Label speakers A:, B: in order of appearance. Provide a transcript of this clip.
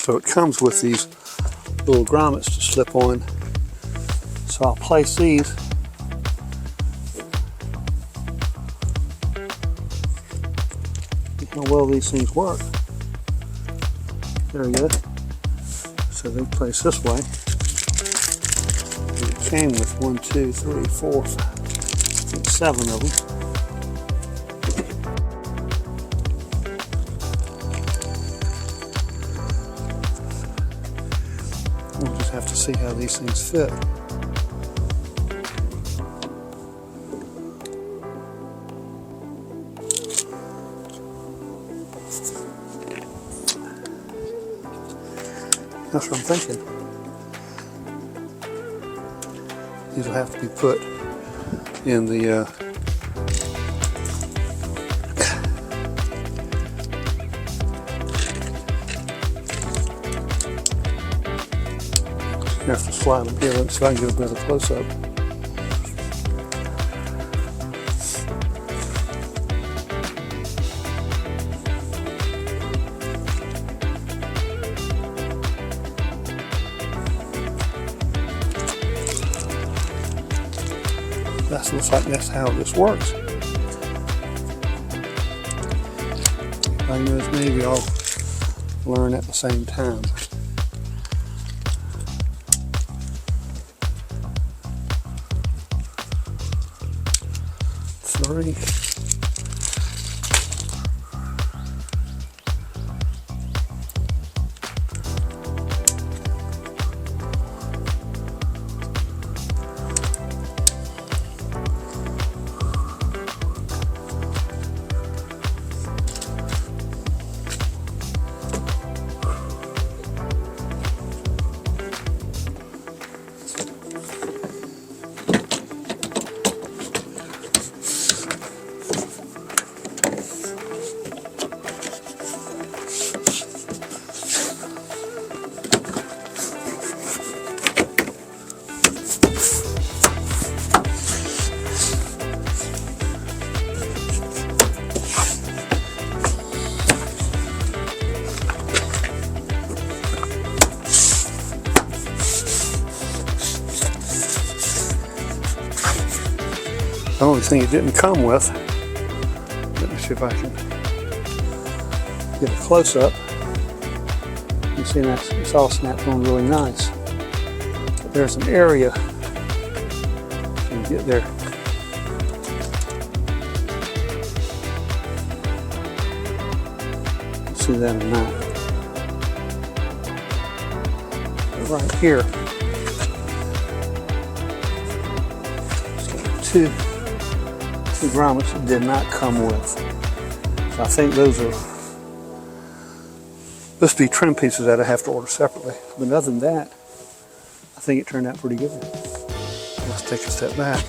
A: So it comes with these little grommets to slip on. So I'll place these. How well these things work. There we go. So they place this way. And it came with 1, 2, 3, 4, 5, I think 7 of them. We'll just have to see how these things fit. That's what I'm thinking. These will have to be put in the you have to slide them here so I can get a better close-up. That looks like that's how this works. I knows maybe I'll learn at the same time. Three. The only thing it didn't come with, let me see if I can get a close-up. You see that it's all snapped on really nice. But there's an area, you can get there. You see that or not? But right here, two grommets that did not come with. So I think those are supposed to be trim pieces that I have to order separately. But other than that, I think it turned out pretty good. Let's take a step back.